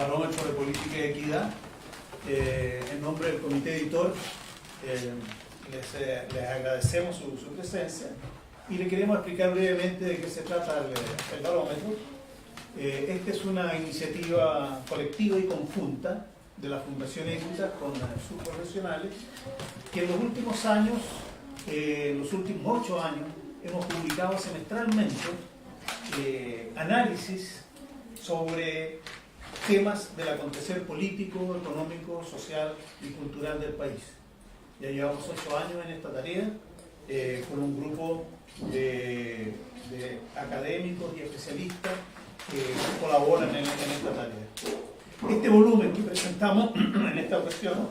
Barómetro de Política y Equidad. En nombre del comité editor, les agradecemos su presencia y le queremos explicar brevemente de qué se trata el barómetro. Esta es una iniciativa colectiva y conjunta de la Fundación Ética con sus profesionales, que en los últimos años, los últimos 8 años, hemos publicado semestralmente análisis sobre temas del acontecer político, económico, social y cultural del país. Ya llevamos 8 años en esta tarea, con un grupo de académicos y especialistas que colaboran en esta tarea. Este volumen que presentamos en esta ocasión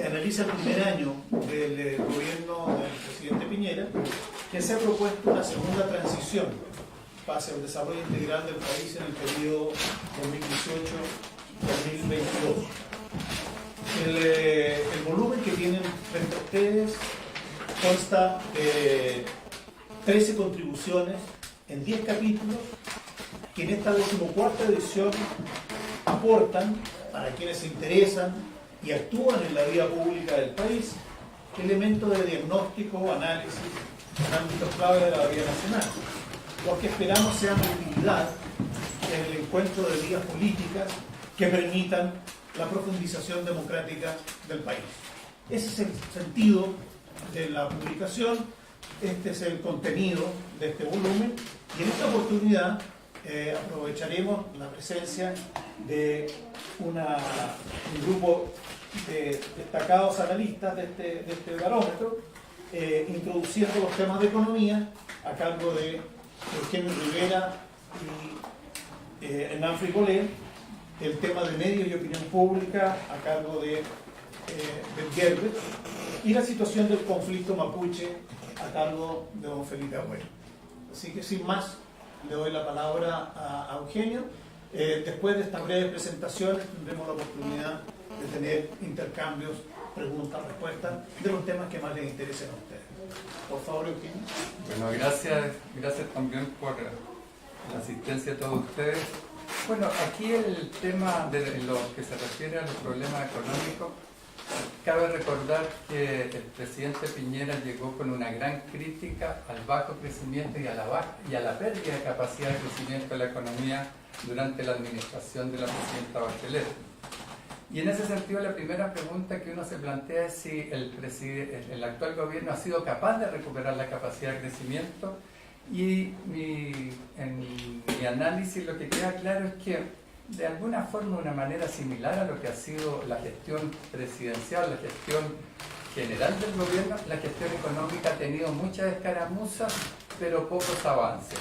analiza el primer año del gobierno del presidente Piñera, que se ha propuesto una segunda transición hacia el desarrollo integral del país en el periodo 2018-2022. El volumen que tienen frente a ustedes consta de 13 contribuciones en 10 capítulos que en esta 14ª edición aportan, para quienes se interesan y actúan en la vida pública del país, elementos de diagnóstico, análisis en ámbitos clave de la vida nacional, los que esperamos sean de utilidad en el encuentro de vías políticas que permitan la profundización democrática del país. Ese es el sentido de la publicación, este es el contenido de este volumen, y en esta oportunidad aprovecharemos la presencia de un grupo de destacados analistas de este barómetro, introduciendo los temas de economía a cargo de Eugenio Rivera y Hernán Frigolet, el tema de medios y opinión pública a cargo de Ben Gerber, y la situación del conflicto mapuche a cargo de don Felipe Agüero. Así que sin más, le doy la palabra a Eugenio. Después de estas breves presentaciones tendremos la oportunidad de tener intercambios, preguntas, respuestas de los temas que más les interesen a ustedes. Por favor, Eugenio. Bueno, gracias también por la asistencia de todos ustedes. Bueno, aquí el tema de lo que se refiere a los problemas económicos, cabe recordar que el presidente Piñera llegó con una gran crítica al bajo crecimiento y a la pérdida de capacidad de crecimiento de la economía durante la administración de la presidenta Bachelet. Y en ese sentido, la primera pregunta que uno se plantea es si el actual gobierno ha sido capaz de recuperar la capacidad de crecimiento. Y en mi análisis lo que queda claro es que, de alguna forma, de una manera similar a lo que ha sido la gestión presidencial, la gestión general del gobierno, la gestión económica ha tenido muchas escaramuzas, pero pocos avances.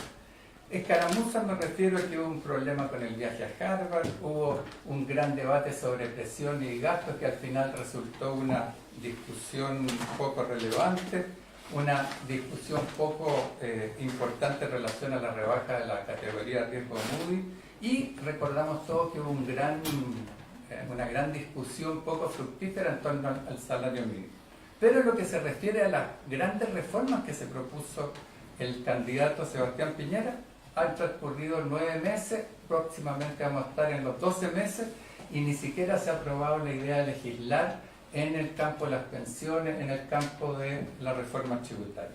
Escaramuzas me refiero a que hubo un problema con el viaje a Harvard, hubo un gran debate sobre presión y gastos que al final resultó una discusión poco relevante, una discusión poco importante en relación a la rebaja de la categoría de riesgo Moody, y recordamos todos que hubo una gran discusión poco fructífera en torno al salario mínimo. Pero en lo que se refiere a las grandes reformas que se propuso el candidato Sebastián Piñera, han transcurrido 9 meses, próximamente vamos a estar en los 12 meses, y ni siquiera se ha aprobado la idea de legislar en el campo de las pensiones, en el campo de la reforma tributaria.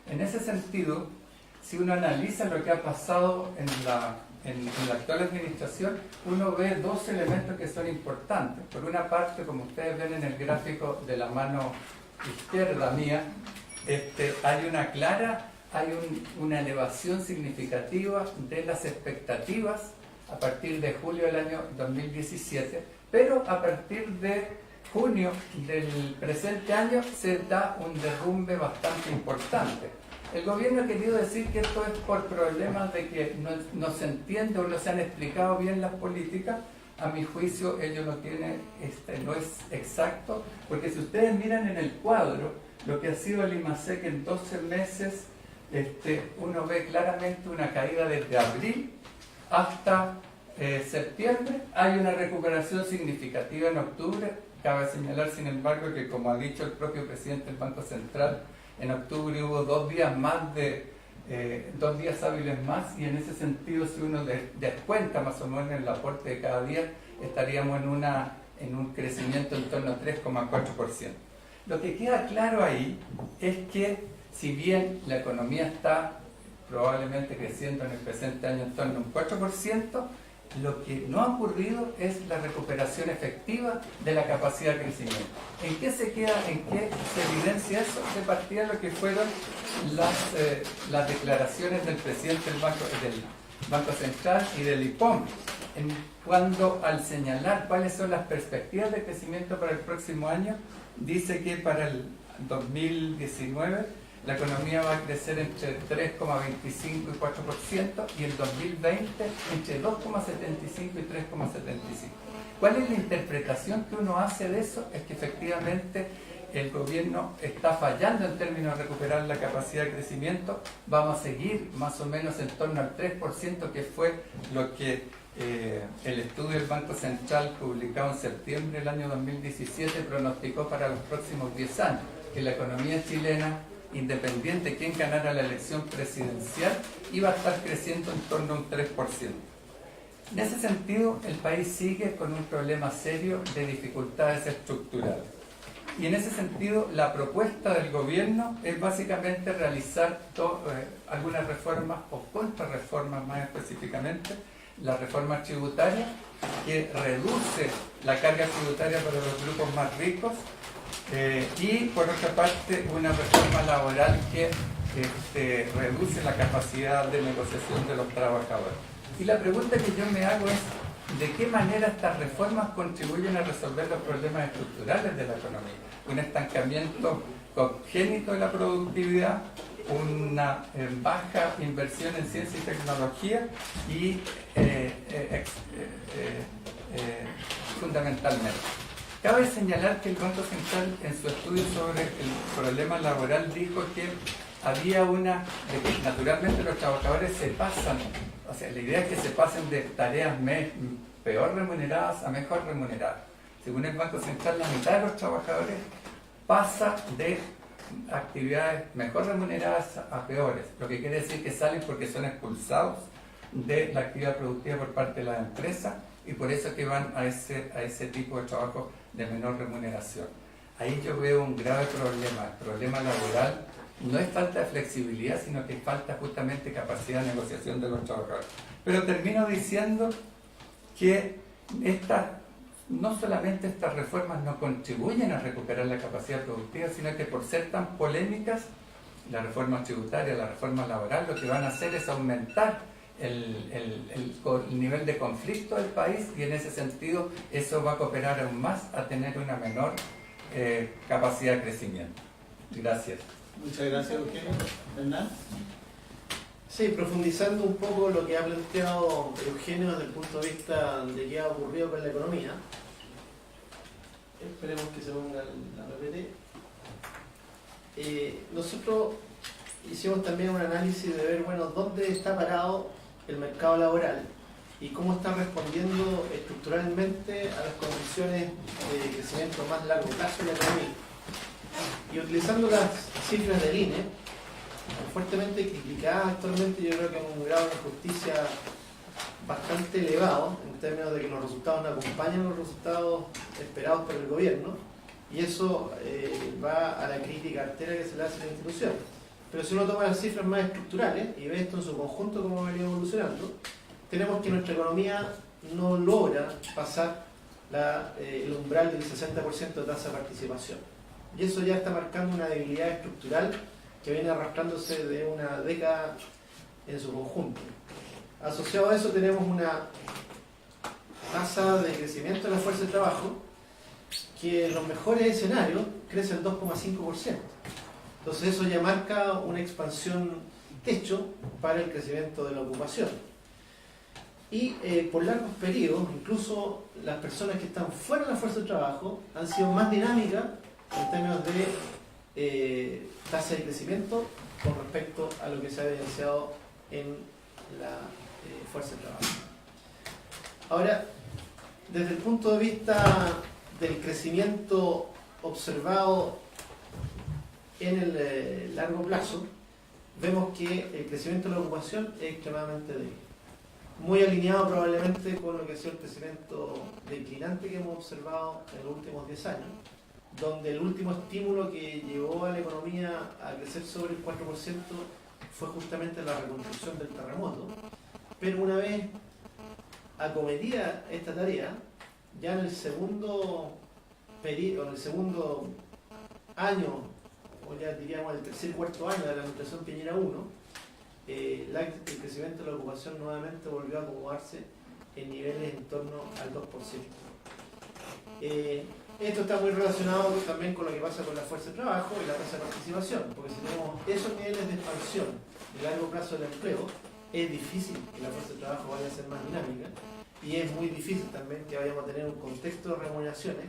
En ese sentido, si uno analiza lo que ha pasado en la actual administración, uno ve dos elementos que son importantes. Por una parte, como ustedes ven en el gráfico de la mano izquierda mía, hay una elevación significativa de las expectativas a partir de julio del año 2017, pero a partir de junio del presente año se da un derrumbe bastante importante. El gobierno ha querido decir que esto es por problemas de que no se entiende o no se han explicado bien las políticas. A mi juicio, ello no es exacto, porque si ustedes miran en el cuadro lo que ha sido el IMASEC en 12 meses, uno ve claramente una caída desde abril hasta septiembre. Hay una recuperación significativa en octubre. Cabe señalar, sin embargo, que, como ha dicho el propio presidente del Banco Central, en octubre hubo 2 días más de 2 días hábiles más, y en ese sentido, si uno descuenta más o menos el aporte de cada día, estaríamos en un crecimiento en torno a 3,4%. Lo que queda claro ahí es que, si bien la economía está probablemente creciendo en el presente año en torno a un 4%, lo que no ha ocurrido es la recuperación efectiva de la capacidad de crecimiento. ¿En qué se queda, en qué se evidencia eso? De partida lo que fueron las declaraciones del presidente del Banco Central y del IPOM, cuando al señalar cuáles son las perspectivas de crecimiento para el próximo año, dice que para el 2019 la economía va a crecer entre 3,25 y 4%, y el 2020 entre 2,75 y 3,75. ¿Cuál es la interpretación que uno hace de eso? Es que efectivamente el gobierno está fallando en términos de recuperar la capacidad de crecimiento. Vamos a seguir más o menos en torno al 3%, que fue lo que el estudio del Banco Central, publicado en septiembre del año 2017, pronosticó para los próximos 10 años, que la economía chilena, independiente de quién ganara la elección presidencial, iba a estar creciendo en torno a un 3%. En ese sentido, el país sigue con un problema serio de dificultades estructurales. Y en ese sentido, la propuesta del gobierno es básicamente realizar algunas reformas o contrarreformas, más específicamente la reforma tributaria, que reduce la carga tributaria para los grupos más ricos, y por otra parte una reforma laboral que reduce la capacidad de negociación de los trabajadores. Y la pregunta que yo me hago es: ¿de qué manera estas reformas contribuyen a resolver los problemas estructurales de la economía? Un estancamiento congénito de la productividad, una baja inversión en ciencia y tecnología, y fundamentalmente, cabe señalar que el Banco Central, en su estudio sobre el problema laboral, dijo que había de que naturalmente los trabajadores se pasan, o sea, la idea es que se pasen de tareas peor remuneradas a mejor remuneradas. Según el Banco Central, la mitad de los trabajadores pasa de actividades mejor remuneradas a peores, lo que quiere decir que salen porque son expulsados de la actividad productiva por parte de las empresas, y por eso es que van a ese tipo de trabajo de menor remuneración. Ahí yo veo un grave problema. El problema laboral no es falta de flexibilidad, sino que falta justamente capacidad de negociación de los trabajadores. Pero termino diciendo que no solamente estas reformas no contribuyen a recuperar la capacidad productiva, sino que, por ser tan polémicas, la reforma tributaria, la reforma laboral, lo que van a hacer es aumentar el nivel de conflicto del país, y en ese sentido eso va a cooperar aún más a tener una menor capacidad de crecimiento. Gracias. Muchas gracias, Eugenio. ¿Hernán? Sí, profundizando un poco lo que ha planteado Eugenio desde el punto de vista de qué ha ocurrido con la economía. Esperemos que se ponga la PPT. Nosotros hicimos también un análisis de ver, bueno, dónde está parado el mercado laboral y cómo está respondiendo estructuralmente a las condiciones de crecimiento más largo plazo de la economía. Y utilizando las cifras del INE, fuertemente criticadas actualmente, yo creo que en un grado de injusticia bastante elevado, en términos de que los resultados no acompañan los resultados esperados por el gobierno, y eso va a la crítica artera que se le hace a la institución. Pero si uno toma las cifras más estructurales y ve esto en su conjunto, cómo ha venido evolucionando, tenemos que nuestra economía no logra pasar el umbral del 60% de tasa de participación. Y eso ya está marcando una debilidad estructural que viene arrastrándose de una década en su conjunto. Asociado a eso tenemos una tasa de crecimiento de la fuerza de trabajo que en los mejores escenarios crece el 2,5%. Entonces eso ya marca una expansión techo para el crecimiento de la ocupación. Y por largos periodos, incluso las personas que están fuera de la fuerza de trabajo han sido más dinámicas en términos de tasa de crecimiento con respecto a lo que se ha evidenciado en la fuerza de trabajo. Ahora, desde el punto de vista del crecimiento observado en el largo plazo, vemos que el crecimiento de la ocupación es extremadamente débil. Muy alineado probablemente con lo que ha sido el crecimiento declinante que hemos observado en los últimos 10 años, donde el último estímulo que llevó a la economía a crecer sobre el 4% fue justamente la reconstrucción del terremoto. Pero una vez acometida esta tarea, ya en el segundo periodo, en el segundo año, o ya diríamos el tercer y cuarto año de la administración Piñera 1, el crecimiento de la ocupación nuevamente volvió a acomodarse en niveles en torno al 2%. Esto está muy relacionado también con lo que pasa con la fuerza de trabajo y la tasa de participación, porque si tenemos esos niveles de expansión de largo plazo del empleo, es difícil que la fuerza de trabajo vaya a ser más dinámica y es muy difícil también que vayamos a tener un contexto de remuneraciones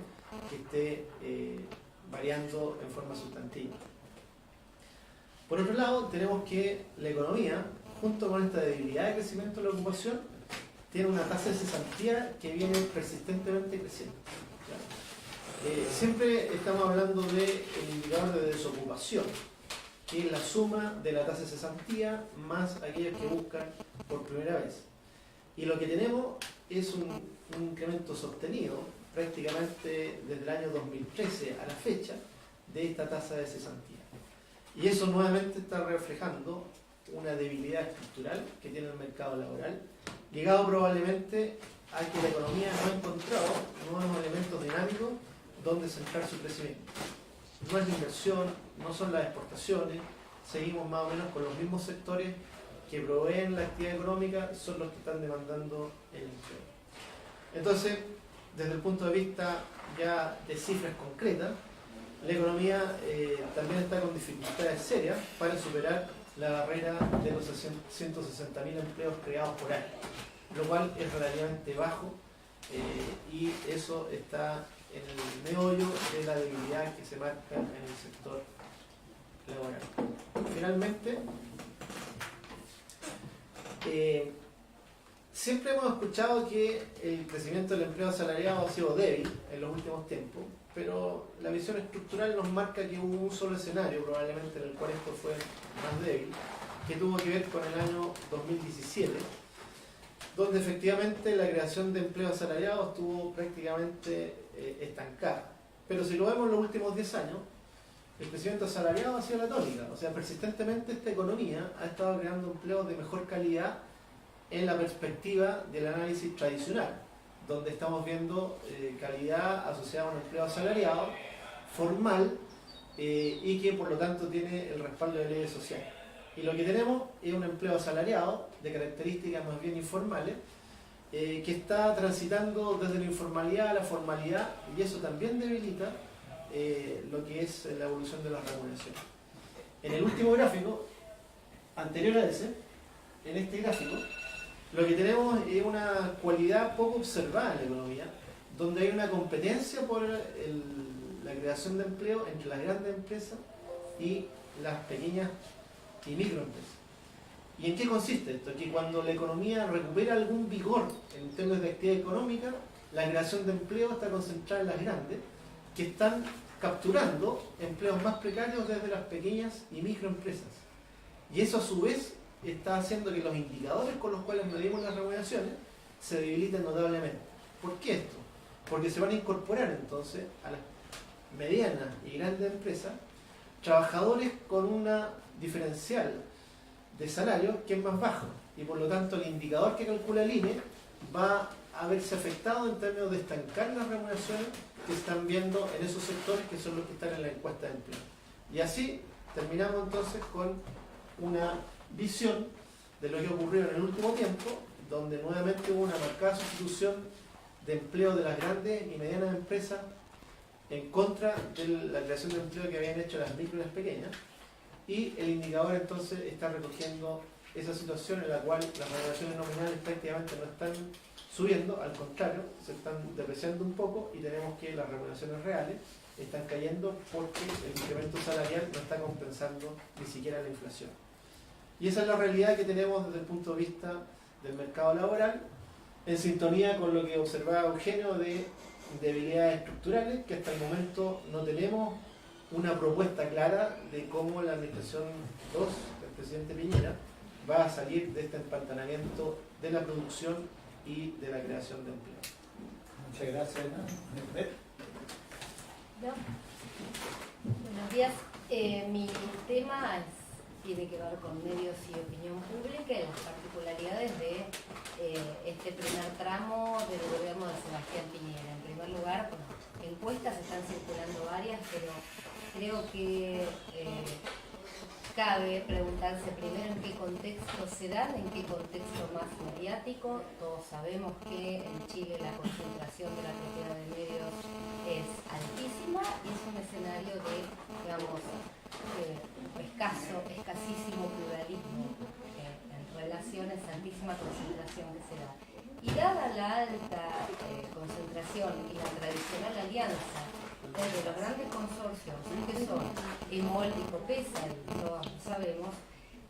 que esté variando en forma sustantiva. Por otro lado, tenemos que la economía, junto con esta debilidad de crecimiento de la ocupación, tiene una tasa de cesantía que viene persistentemente creciendo. Siempre estamos hablando del indicador de desocupación, que es la suma de la tasa de cesantía más aquellos que buscan por primera vez. Y lo que tenemos es un incremento sostenido, prácticamente desde el año 2013 a la fecha, de esta tasa de cesantía. Y eso nuevamente está reflejando una debilidad estructural que tiene el mercado laboral, ligado probablemente a que la economía no ha encontrado nuevos elementos dinámicos donde centrar su crecimiento. No es la inversión, no son las exportaciones, seguimos más o menos con los mismos sectores que proveen la actividad económica, son los que están demandando el empleo. Entonces, desde el punto de vista ya de cifras concretas, la economía también está con dificultades serias para superar la barrera de los 160.000 empleos creados por año, lo cual es relativamente bajo y eso está en el meollo de la debilidad que se marca en el sector laboral. Finalmente, siempre hemos escuchado que el crecimiento del empleo asalariado ha sido débil en los últimos tiempos, pero la visión estructural nos marca que hubo un solo escenario, probablemente en el cual esto fue más débil, que tuvo que ver con el año 2017, donde efectivamente la creación de empleo asalariado estuvo prácticamente estancada. Pero si lo vemos en los últimos 10 años, el crecimiento asalariado ha sido la tónica, o sea, persistentemente esta economía ha estado creando empleos de mejor calidad en la perspectiva del análisis tradicional, donde estamos viendo calidad asociada a un empleo asalariado, formal, y que por lo tanto tiene el respaldo de leyes sociales. Y lo que tenemos es un empleo asalariado, de características más bien informales, que está transitando desde la informalidad a la formalidad, y eso también debilita lo que es la evolución de las remuneraciones. En el último gráfico, anterior a ese, en este gráfico, lo que tenemos es una cualidad poco observada en la economía, donde hay una competencia por la creación de empleo entre las grandes empresas y las pequeñas y microempresas. ¿Y en qué consiste esto? Que cuando la economía recupera algún vigor en términos de actividad económica, la creación de empleo está concentrada en las grandes, que están capturando empleos más precarios desde las pequeñas y microempresas. Y eso a su vez está haciendo que los indicadores con los cuales medimos las remuneraciones se debiliten notablemente. ¿Por qué esto? Porque se van a incorporar entonces a las medianas y grandes empresas trabajadores con una diferencial de salario que es más bajo, y por lo tanto el indicador que calcula el INE va a verse afectado en términos de estancar las remuneraciones que están viendo en esos sectores que son los que están en la encuesta de empleo. Y así terminamos entonces con una visión de lo que ha ocurrido en el último tiempo, donde nuevamente hubo una marcada sustitución de empleo de las grandes y medianas empresas en contra de la creación de empleo que habían hecho las micro y las pequeñas, y el indicador entonces está recogiendo esa situación en la cual las remuneraciones nominales prácticamente no están subiendo, al contrario, se están depreciando un poco, y tenemos que las remuneraciones reales están cayendo porque el incremento salarial no está compensando ni siquiera la inflación. Y esa es la realidad que tenemos desde el punto de vista del mercado laboral, en sintonía con lo que observaba Eugenio de debilidades estructurales, que hasta el momento no tenemos una propuesta clara de cómo la administración 2 del presidente Piñera va a salir de este empantanamiento de la producción y de la creación de empleo. Muchas gracias, Ana. No. Buenos días. Mi tema tiene que ver con medios y opinión pública y las particularidades de este primer tramo del gobierno de Sebastián Piñera. En primer lugar, bueno, encuestas están circulando varias, pero creo que cabe preguntarse primero en qué contexto se dan, en qué contexto más mediático. Todos sabemos que en Chile la concentración de la propiedad de medios es altísima y es un escenario de, digamos, escasísimo pluralismo en relación a esa altísima concentración que se da. Y dada la alta concentración y la tradicional alianza entre los grandes consorcios que son EMOL y COPESA, todos lo sabemos,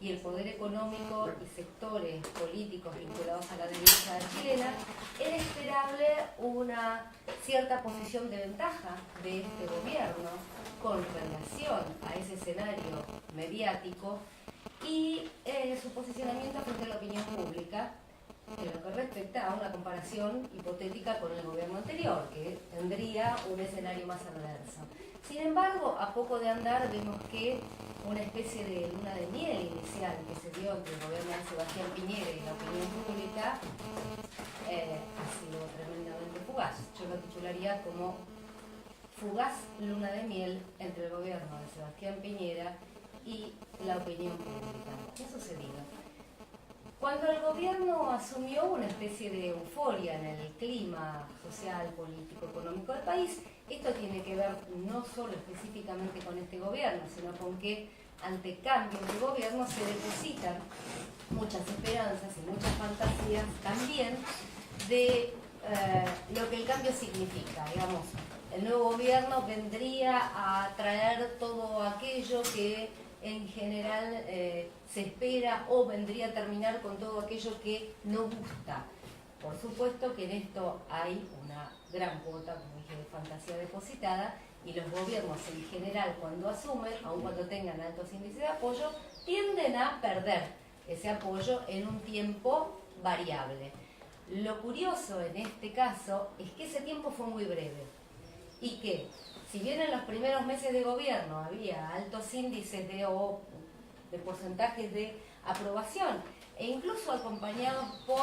y el poder económico y sectores políticos vinculados a la derecha chilena, era esperable una cierta posición de ventaja de este gobierno con relación a ese escenario mediático y su posicionamiento frente a la opinión pública en lo que respecta a una comparación hipotética con el gobierno anterior, que tendría un escenario más adverso. Sin embargo, a poco de andar vemos que una especie de luna de miel inicial que se dio entre el gobierno de Sebastián Piñera y la opinión pública ha sido tremendamente fugaz. Yo lo titularía como fugaz luna de miel entre el gobierno de Sebastián Piñera y la opinión pública. ¿Qué ha sucedido? Cuando el gobierno asumió, una especie de euforia en el clima social, político, económico del país. Esto tiene que ver no solo específicamente con este gobierno, sino con que ante cambios de gobierno se depositan muchas esperanzas y muchas fantasías también de lo que el cambio significa. Digamos, el nuevo gobierno vendría a traer todo aquello que en general se espera, o vendría a terminar con todo aquello que no gusta. Por supuesto que en esto hay una gran cuota, como dije, de fantasía depositada, y los gobiernos en general, cuando asumen, aun cuando tengan altos índices de apoyo, tienden a perder ese apoyo en un tiempo variable. Lo curioso en este caso es que ese tiempo fue muy breve y que, si bien en los primeros meses de gobierno había altos índices de porcentajes de aprobación e incluso acompañados por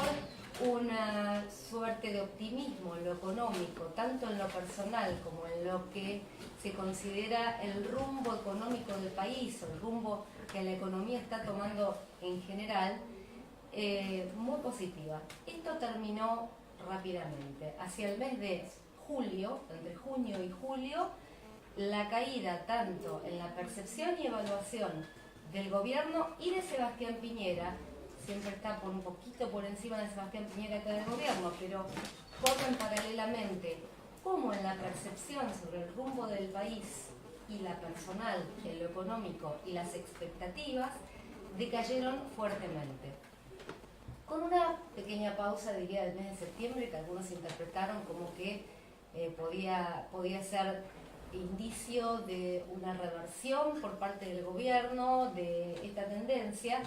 una suerte de optimismo en lo económico, tanto en lo personal como en lo que se considera el rumbo económico del país o el rumbo que la economía está tomando en general, muy positiva. Esto terminó rápidamente. Hacia el mes de julio, entre junio y julio, la caída tanto en la percepción y evaluación del gobierno y de Sebastián Piñera, siempre está por un poquito por encima de Sebastián Piñera que del gobierno, pero corren paralelamente, como en la percepción sobre el rumbo del país y la personal, en lo económico y las expectativas, decayeron fuertemente. Con una pequeña pausa, diría, del mes de septiembre, que algunos interpretaron como que podía ser indicio de una reversión por parte del gobierno de esta tendencia,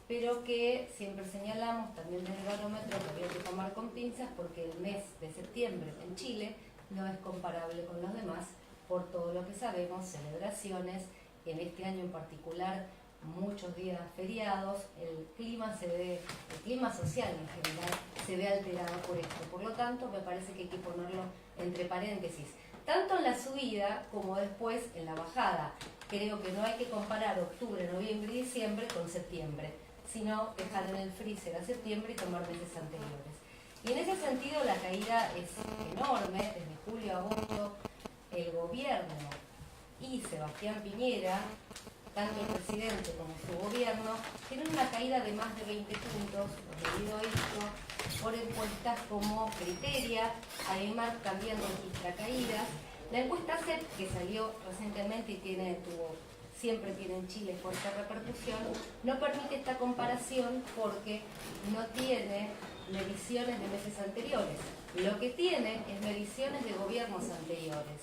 pero que siempre señalamos también desde el barómetro que había que tomar con pinzas porque el mes de septiembre en Chile no es comparable con los demás por todo lo que sabemos, celebraciones, en este año en particular muchos días feriados, el clima social en general se ve alterado por esto. Por lo tanto, me parece que hay que ponerlo entre paréntesis, tanto en la subida como después en la bajada. Creo que no hay que comparar octubre, noviembre y diciembre con septiembre, sino dejar en el freezer a septiembre y tomar meses anteriores. Y en ese sentido la caída es enorme. Desde julio a agosto el gobierno y Sebastián Piñera, tanto el presidente como su gobierno, tienen una caída de más de 20 puntos, debido a esto, por encuestas como Criteria. Además también registra caídas. La encuesta CEP, que salió recientemente y siempre tiene en Chile fuerte repercusión, no permite esta comparación porque no tiene mediciones de meses anteriores. Lo que tiene es mediciones de gobiernos anteriores.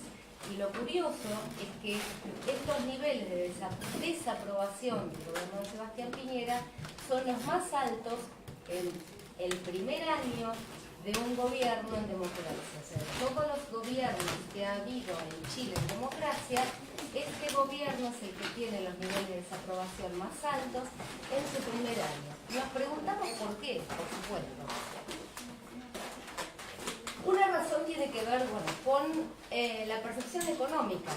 Y lo curioso es que estos niveles de desaprobación del gobierno de Sebastián Piñera son los más altos en el primer año de un gobierno en democracia. O sea, de todos los gobiernos que ha habido en Chile en democracia, este gobierno es el que tiene los niveles de desaprobación más altos en su primer año. Nos preguntamos por qué, por supuesto. Una razón tiene que ver, bueno, con la percepción económica.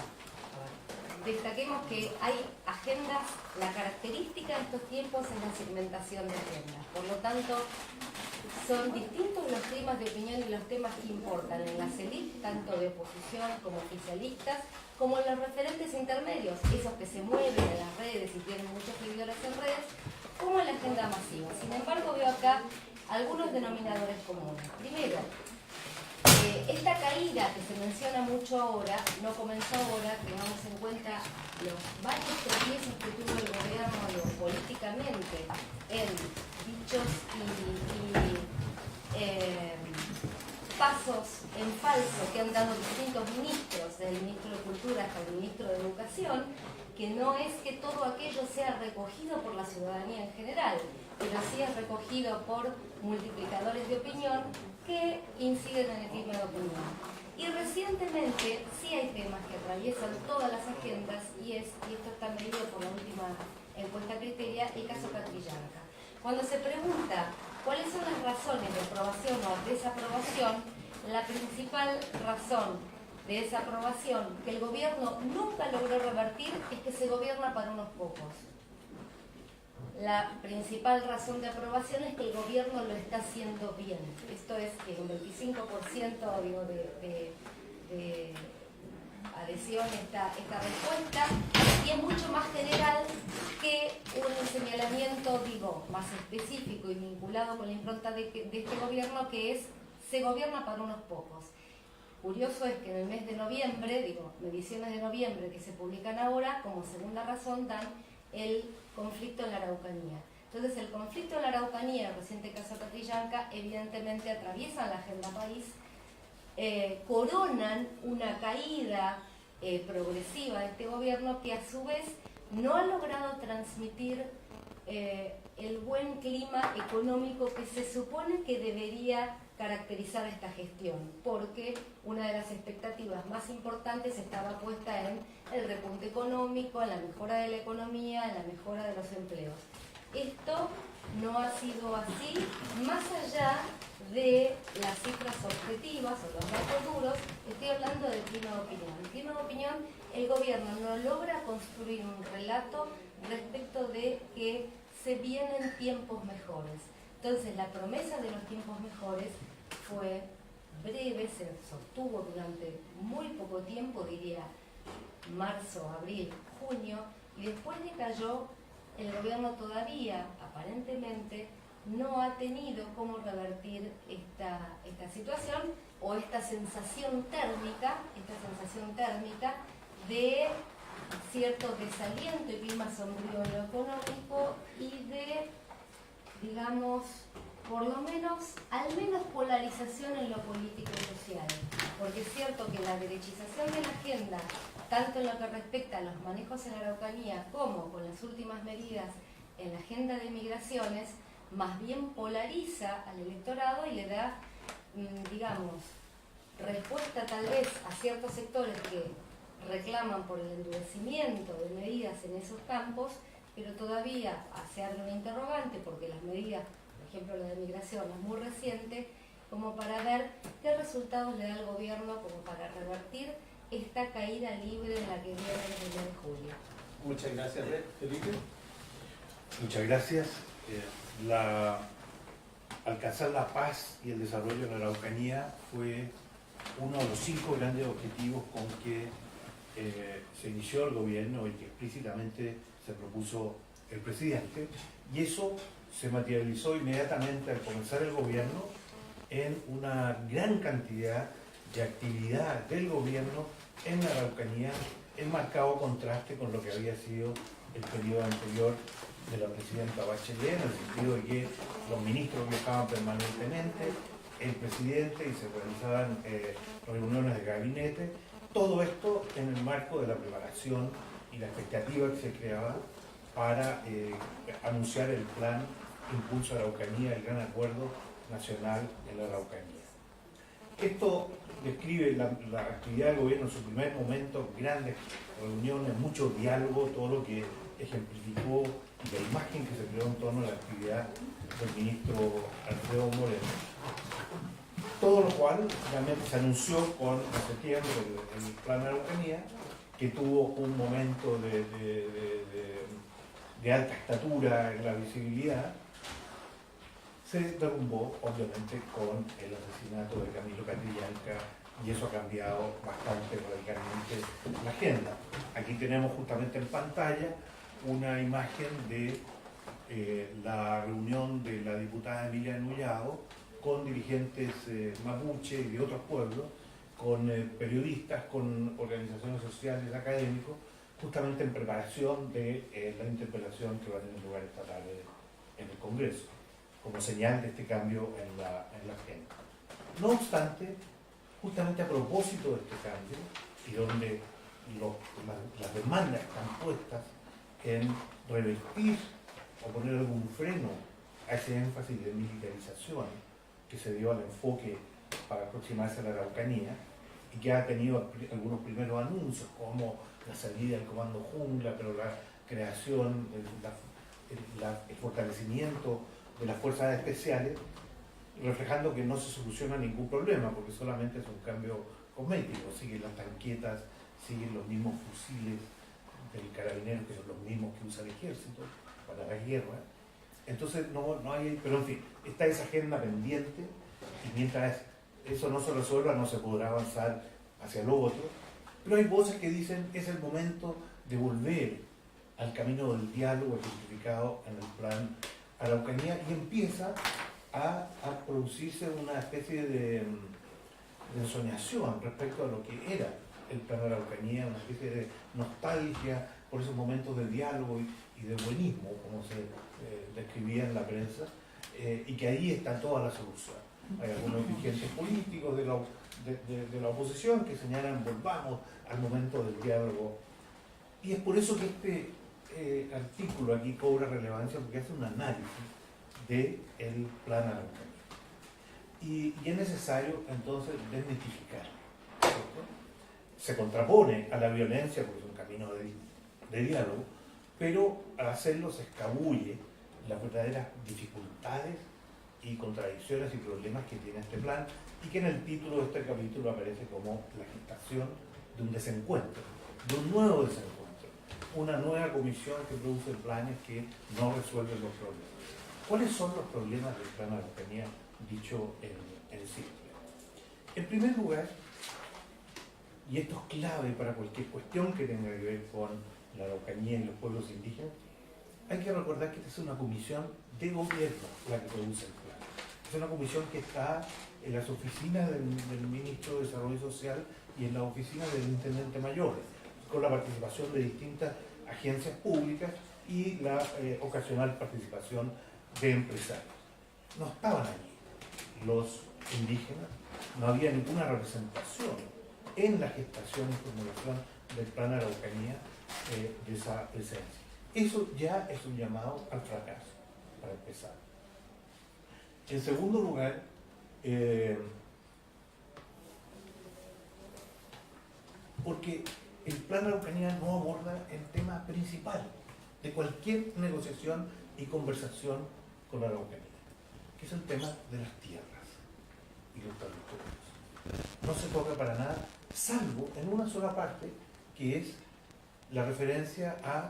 Destaquemos que hay agendas, la característica de estos tiempos es la segmentación de agendas. Por lo tanto, son distintos los temas de opinión y los temas que importan en las élites, tanto de oposición como oficialistas, como en los referentes intermedios, esos que se mueven en las redes y tienen muchos seguidores en redes, como en la agenda masiva. Sin embargo, veo acá algunos denominadores comunes. Primero, esta caída que se menciona mucho ahora, no comenzó ahora, tengamos en cuenta los varios tropiezos que tuvo el gobierno políticamente en dichos pasos en falso que han dado distintos ministros, del ministro de Cultura hasta el ministro de Educación, que no es que todo aquello sea recogido por la ciudadanía en general, pero sí es recogido por multiplicadores de opinión que inciden en el clima de opinión. Y recientemente sí hay temas que atraviesan todas las agendas y esto está medido por la última encuesta Criteria, el caso Catrillanca. Cuando se pregunta cuáles son las razones de aprobación o desaprobación, la principal razón de desaprobación que el gobierno nunca logró revertir es que se gobierna para unos pocos. La principal razón de aprobación es que el gobierno lo está haciendo bien. Esto es que un 25% de adhesión esta respuesta, y es mucho más general que un señalamiento, más específico y vinculado con la impronta de este gobierno, que es se gobierna para unos pocos. Curioso es que en el mes de noviembre, mediciones de noviembre que se publican ahora, como segunda razón dan el conflicto en la Araucanía. Entonces el conflicto en la Araucanía, el reciente caso Catrillanca, evidentemente atraviesan la agenda país, coronan una caída progresiva de este gobierno que a su vez no ha logrado transmitir el buen clima económico que se supone que debería caracterizar esta gestión, porque una de las expectativas más importantes estaba puesta en el repunte económico, en la mejora de la economía, en la mejora de los empleos. Esto no ha sido así, más allá de las cifras objetivas o los datos duros. Estoy hablando del clima de opinión. El clima de opinión, el gobierno no logra construir un relato respecto de que se vienen tiempos mejores. Entonces la promesa de los tiempos mejores fue breve, se sostuvo durante muy poco tiempo, diría marzo, abril, junio, y después decayó. El gobierno todavía, aparentemente, no ha tenido cómo revertir esta situación o esta sensación térmica de cierto desaliento y clima sombrío en lo económico y de, por lo menos, al menos polarización en lo político y social. Porque es cierto que la derechización de la agenda, tanto en lo que respecta a los manejos en la Araucanía como con las últimas medidas en la agenda de migraciones, más bien polariza al electorado y le da, respuesta tal vez a ciertos sectores que reclaman por el endurecimiento de medidas en esos campos, pero todavía se abre una interrogante porque las medidas, por ejemplo la de migración, es muy reciente, como para ver qué resultados le da el gobierno como para revertir esta caída libre de la que viene desde el mes de julio. Muchas gracias, Felipe. Muchas gracias. Alcanzar la paz y el desarrollo en la Araucanía fue uno de los 5 grandes objetivos con que se inició el gobierno y que explícitamente se propuso el presidente, y eso se materializó inmediatamente al comenzar el gobierno en una gran cantidad de actividad del gobierno en la Araucanía, en marcado contraste con lo que había sido el periodo anterior de la presidenta Bachelet, en el sentido de que los ministros viajaban permanentemente, el presidente, y se realizaban reuniones de gabinete, Todo esto en el marco de la preparación y la expectativa que se creaba para anunciar el plan Impulso a la Araucanía, el gran acuerdo nacional en la Araucanía. Esto describe la actividad del gobierno en su primer momento, grandes reuniones, mucho diálogo, todo lo que ejemplificó y la imagen que se creó en torno a la actividad del ministro Alfredo Moreno. Todo lo cual realmente se anunció en septiembre el plan Araucanía, que tuvo un momento de alta estatura en la visibilidad. Se derrumbó, obviamente, con el asesinato de Camilo Catrillanca, y eso ha cambiado bastante radicalmente la agenda. Aquí tenemos justamente en pantalla una imagen de la reunión de la diputada Emilia Nullado con dirigentes mapuche y de otros pueblos, con periodistas, con organizaciones sociales, académicos, justamente en preparación de la interpelación que va a tener lugar esta tarde en el Congreso, como señal de este cambio en la agenda. No obstante, justamente a propósito de este cambio, y donde las demandas están puestas en revertir o poner algún freno a ese énfasis de militarización que se dio al enfoque para aproximarse a la Araucanía, y que ha tenido algunos primeros anuncios, como la salida del Comando Jungla, pero la creación, el fortalecimiento de las fuerzas especiales, reflejando que no se soluciona ningún problema, porque solamente es un cambio cosmético. Siguen las tanquetas, siguen los mismos fusiles del carabinero, que son los mismos que usa el ejército para la guerra. Entonces no hay, pero en fin, está esa agenda pendiente, y mientras eso no se resuelva no se podrá avanzar hacia lo otro. Pero hay voces que dicen que es el momento de volver al camino del diálogo ejemplificado en el plan Araucanía, y empieza a producirse una especie de ensoñación respecto a lo que era el plan Araucanía, una especie de nostalgia por esos momentos de diálogo y de buenismo, como se describía en la prensa, y que ahí está toda la solución. Hay algunos dirigentes políticos de la oposición que señalan: volvamos al momento del diálogo. Y es por eso que este artículo aquí cobra relevancia, porque hace un análisis del plan Araucanía. Y es necesario entonces desmitificarlo, ¿cierto? Se contrapone a la violencia porque es un camino de diálogo, pero al hacerlo se escabulle las verdaderas dificultades y contradicciones y problemas que tiene este plan, y que en el título de este capítulo aparece como la gestación de un desencuentro, de un nuevo desencuentro, una nueva comisión que produce planes que no resuelven los problemas. ¿Cuáles son los problemas del plan Araucanía, dicho en simple? En primer lugar, y esto es clave para cualquier cuestión que tenga que ver con la Araucanía y los pueblos indígenas, hay que recordar que esta es una comisión de gobierno la que produce el plan. Es una comisión que está en las oficinas del Ministro de Desarrollo Social y en las oficinas del Intendente Mayor, con la participación de distintas agencias públicas y la ocasional participación de empresarios. No estaban allí los indígenas, no había ninguna representación en la gestación y formulación del plan Araucanía de esa presencia. Eso ya es un llamado al fracaso, para empezar. En segundo lugar, porque el plan Araucanía no aborda el tema principal de cualquier negociación y conversación con la Araucanía, que es el tema de las tierras y los territorios. No se toca para nada, salvo en una sola parte, que es la referencia a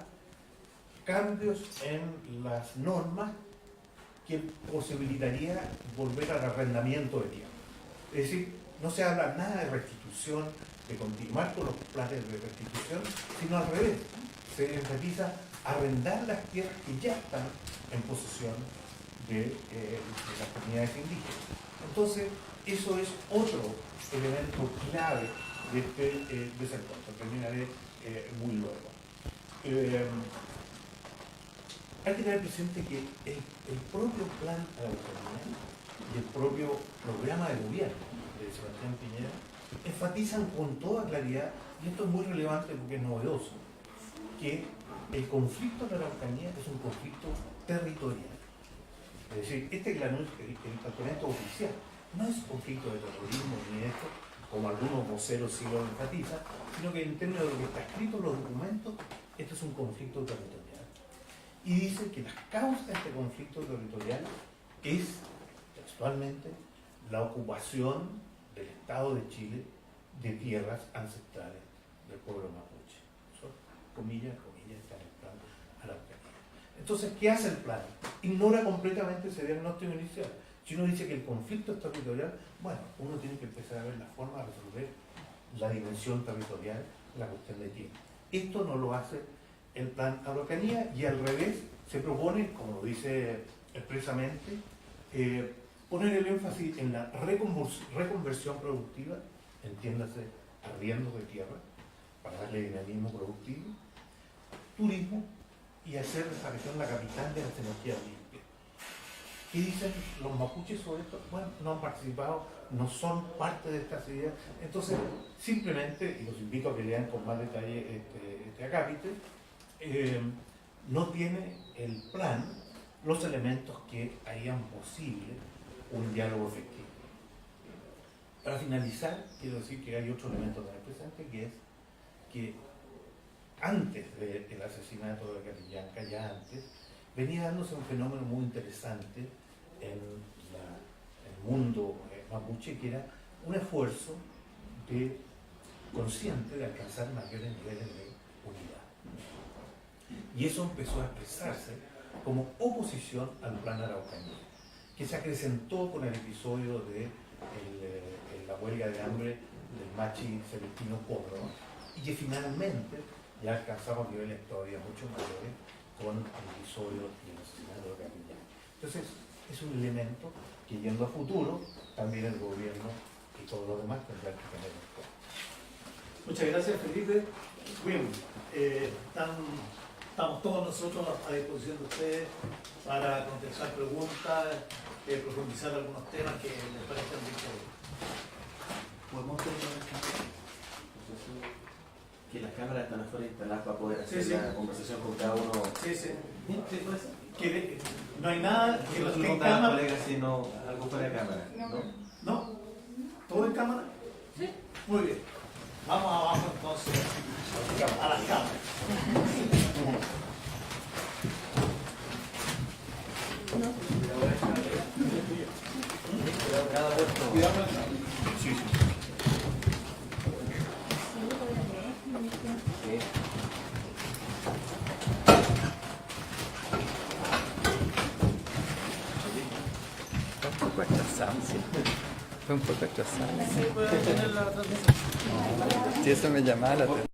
cambios en las normas que posibilitaría volver al arrendamiento de tierra. Es decir, no se habla nada de restitución, de continuar con los planes de restitución, sino al revés. Se enfatiza arrendar las tierras que ya están en posesión de las comunidades indígenas. Entonces, eso es otro elemento clave de este desencuentro. Terminaré muy luego. Hay que tener presente que el propio plan Araucanía y el propio programa de gobierno de Sebastián Piñera enfatizan con toda claridad, y esto es muy relevante porque es novedoso, que el conflicto de la Araucanía es un conflicto territorial. Es decir, este es el planteamiento oficial, no es conflicto de terrorismo ni esto, como algunos voceros sí lo enfatizan, sino que en términos de lo que está escrito en los documentos, este es un conflicto territorial. Y dice que las causas de este conflicto territorial es, textualmente, la ocupación del Estado de Chile de tierras ancestrales del pueblo mapuche. Eso, comillas, está en el plan Araucanía. Entonces, ¿qué hace el plan? Ignora completamente ese diagnóstico inicial. Si uno dice que el conflicto es territorial, bueno, uno tiene que empezar a ver la forma de resolver la dimensión territorial de la cuestión de tierra. Esto no lo hace el plan Araucanía y al revés se propone, como lo dice expresamente, poner el énfasis en la reconversión productiva, entiéndase, arriendos de tierra, para darle dinamismo productivo, turismo y hacer de esa región la capital de las energías limpias. ¿Qué dicen los mapuches sobre esto? Bueno, no han participado, no son parte de estas ideas. Entonces, simplemente, y los invito a que lean con más detalle este acápite, no tiene el plan los elementos que harían posible un diálogo efectivo. Para finalizar, quiero decir que hay otro elemento también presente, que es que antes del asesinato de Catrillanca, ya antes, venía dándose un fenómeno muy interesante en el mundo mapuche, que era un esfuerzo consciente de alcanzar mayores niveles de unidad. Y eso empezó a expresarse como oposición al plan Araucanía, que se acrecentó con el episodio de la huelga de hambre del Machi Celestino Córdoba, y que finalmente ya alcanzamos niveles todavía mucho mayores con el episodio del asesinato de Catrillanca. Entonces, es un elemento que yendo a futuro, también el gobierno y todos los demás tendrán que tener en cuenta. Muchas gracias, Felipe. Bien, estamos todos nosotros a disposición de ustedes para contestar preguntas, profundizar algunos temas que les parezcan de interés. ¿Podemos tener que las cámaras están afuera instaladas para poder hacer la conversación con cada uno? Sí, sí. ¿Sí puede ser? Que no hay nada que No los se que en nota a cámara. colegas sino algo fuera de cámara, ¿no? ¿No? ¿Todo en cámara? Sí. Muy bien. Vamos abajo entonces a las cámaras. Cuidado con el cable. Sí, sí. Fue un poco estresado, sí. Fue un poco estresado. Sí, puede tener la transmisión. Sí, eso me llamaba la atención.